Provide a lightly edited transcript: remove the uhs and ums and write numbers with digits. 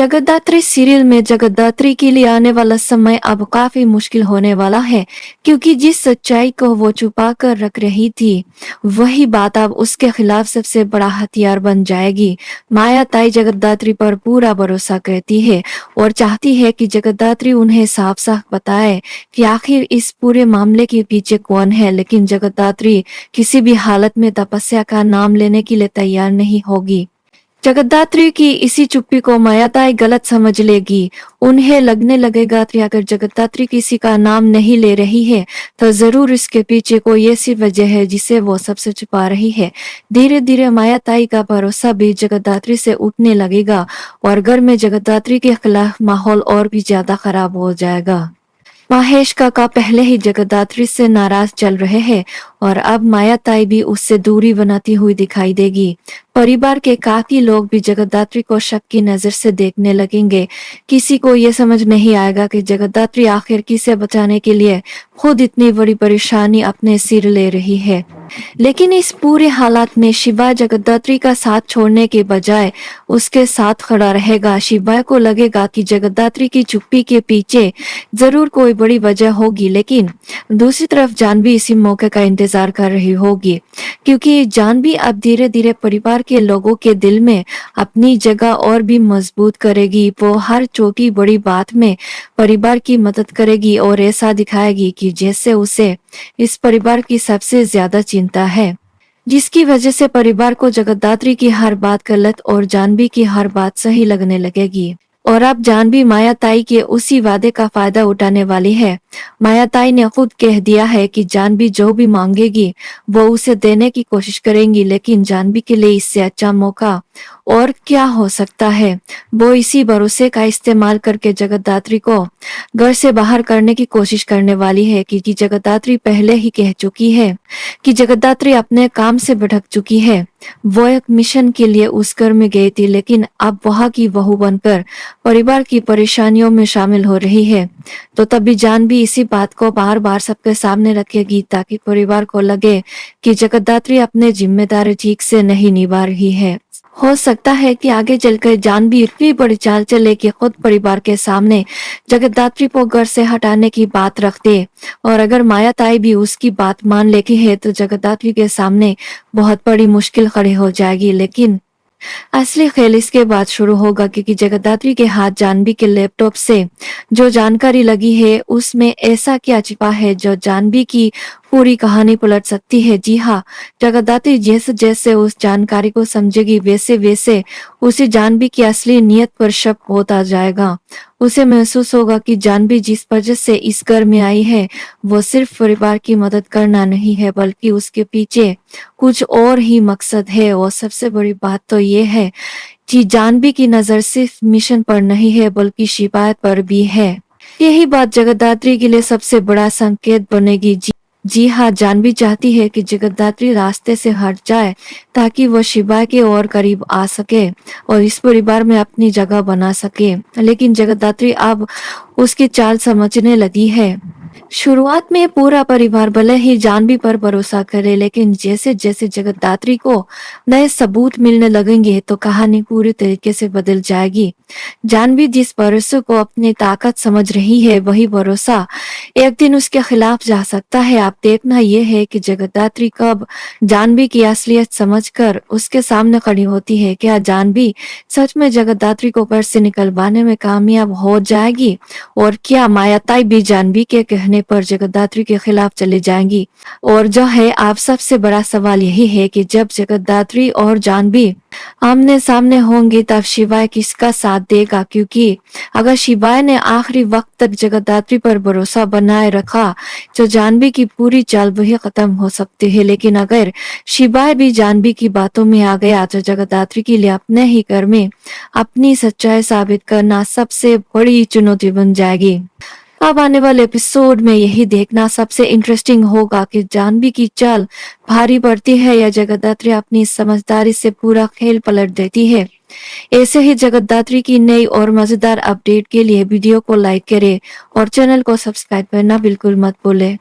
जगद्धात्री serial में जगद्धात्री के लिए आने वाला समय अब काफी मुश्किल होने वाला है, क्योंकि जिस सच्चाई को वो छुपा कर रख रही थी, वही बात अब उसके खिलाफ सबसे बड़ा हथियार बन जाएगी। माया ताई जगद्धात्री पर पूरा भरोसा करती है और चाहती है कि जगद्धात्री उन्हें साफ साफ बताए कि आखिर इस पूरे मामले के पीछे कौन है, लेकिन जगद्धात्री किसी भी हालत में तपस्या का नाम लेने के लिए तैयार नहीं होगी। जगद्धात्री की इसी चुप्पी को मायाताई गलत समझ लेगी। उन्हें लगने लगेगा कि अगर जगद्धात्री किसी का नाम नहीं ले रही है तो जरूर इसके पीछे कोई ऐसी वजह है जिसे वो सबसे छुपा रही है। धीरे धीरे मायाताई का भरोसा भी जगद्धात्री से उठने लगेगा और घर में जगद्धात्री के खिलाफ माहौल और भी ज्यादा खराब हो जाएगा। महेश काका पहले ही जगद्धात्री से नाराज चल रहे हैं और अब मायाताई भी उससे दूरी बनाती हुई दिखाई देगी। परिवार के काफी लोग भी जगद्धात्री को शक की नजर से देखने लगेंगे। किसी को ये समझ नहीं आएगा कि जगद्धात्री आखिर किसे बचाने के लिए खुद इतनी बड़ी परेशानी अपने सिर ले रही है। लेकिन इस पूरे हालात में शिवा जगद्धात्री का साथ छोड़ने के बजाय उसके साथ खड़ा रहेगा। शिवा को लगेगा कि जगद्धात्री की चुप्पी के पीछे जरूर कोई बड़ी वजह होगी, लेकिन दूसरी तरफ जानवी इसी मौके का इंतजार कर रही होगी, क्योंकि जानवी अब धीरे धीरे परिवार के लोगों के दिल में अपनी जगह और भी मजबूत करेगी। वो हर छोटी बड़ी बात में परिवार की मदद करेगी और ऐसा दिखाएगी कि जैसे उसे इस परिवार की सबसे ज्यादा चिंता है, जिसकी वजह से परिवार को जगद्धात्री की हर बात गलत और जानवी की हर बात सही लगने लगेगी। और अब जानवी मायाताई के उसी वादे का फायदा उठाने वाली है। मायाताई ने खुद कह दिया है कि जानवी जो भी मांगेगी वो उसे देने की कोशिश करेंगी, लेकिन जानवी के लिए इससे अच्छा मौका और क्या हो सकता है। वो इसी भरोसे का इस्तेमाल करके जगद्धात्री को घर से बाहर करने की कोशिश करने वाली है, क्योंकि जगद्धात्री पहले ही कह चुकी है कि जगद्धात्री अपने काम से भटक चुकी है। वो एक मिशन के लिए उस घर में गई थी, लेकिन अब वहां की बहू बनकर परिवार की परेशानियों में शामिल हो रही है। तो तभी जानवी इसी बात को बार बार सबके सामने रखेगी, ताकि परिवार को लगे कि जगद्धात्री अपने जिम्मेदारी ठीक से नहीं निभा रही है। हो सकता है कि आगे चलकर जानवी इतनी बड़ी चाल चले कि खुद परिवार के सामने जगद्धात्री को घर से हटाने की बात रख दे, और अगर मायाताई भी उसकी बात मान लेती है तो जगद्धात्री के सामने बहुत बड़ी मुश्किल खड़ी हो जाएगी। लेकिन असली खेल इसके बाद शुरू होगा, क्योंकि जगद्धात्री के हाथ जानवी के लैपटॉप से जो जानकारी लगी है उसमें ऐसा क्या छिपा है जो जानवी की पूरी कहानी पलट सकती है। जी हाँ, जगद्धात्री जैसे जैसे उस जानकारी को समझेगी वैसे वैसे उसे जानवी की असली नियत पर शक होता जाएगा। उसे महसूस होगा कि जानवी जिस वजह से इस घर में आई है वो सिर्फ परिवार की मदद करना नहीं है, बल्कि उसके पीछे कुछ और ही मकसद है। और सबसे बड़ी बात तो ये है कि जानवी की नजर सिर्फ मिशन पर नहीं है बल्कि शिकायत पर भी है। यही बात जगद्धात्री के लिए सबसे बड़ा संकेत बनेगी। जी हाँ, जानवी चाहती है कि जगद्धात्री रास्ते से हट जाए ताकि वो शिवा के और करीब आ सके और इस परिवार में अपनी जगह बना सके। लेकिन जगद्धात्री अब उसकी चाल समझने लगी है। शुरुआत में पूरा परिवार भले ही जानवी पर भरोसा करे, लेकिन जैसे जैसे जगद्धात्री को नए सबूत मिलने लगेंगे तो कहानी पूरी तरीके से बदल जाएगी। जानवी जिस भरोसे को अपनी ताकत समझ रही है, वही भरोसा एक दिन उसके खिलाफ जा सकता है। आप देखना यह है कि जगद्धात्री कब जानवी की असलियत समझकर उसके सामने खड़ी होती है। क्या जानवी सच में जगद्धात्री को घर से निकलवाने में कामयाब हो जाएगी, और क्या मायाताई भी जानवी के कहने पर जगद्धात्री के खिलाफ चले जाएंगी। और जो है आप सबसे बड़ा सवाल यही है कि जब जगद्धात्री और जानवी आमने सामने होंगे तब शिवाय किसका साथ देगा, क्योंकि अगर शिवाय ने आखिरी वक्त तक जगद्धात्री पर भरोसा बनाए रखा तो जानवी की पूरी चाल वही खत्म हो सकती है। लेकिन अगर शिवाय भी जानवी की बातों में आ गया तो जगद्धात्री के लिए अपने ही घर में अपनी सच्चाई साबित करना सबसे बड़ी चुनौती बन जाएगी। अब आने वाले एपिसोड में यही देखना सबसे इंटरेस्टिंग होगा कि जानवी की चाल भारी पड़ती है या जगद्धात्री अपनी समझदारी से पूरा खेल पलट देती है। ऐसे ही जगद्धात्री की नई और मजेदार अपडेट के लिए वीडियो को लाइक करें और चैनल को सब्सक्राइब करना बिल्कुल मत भूलें।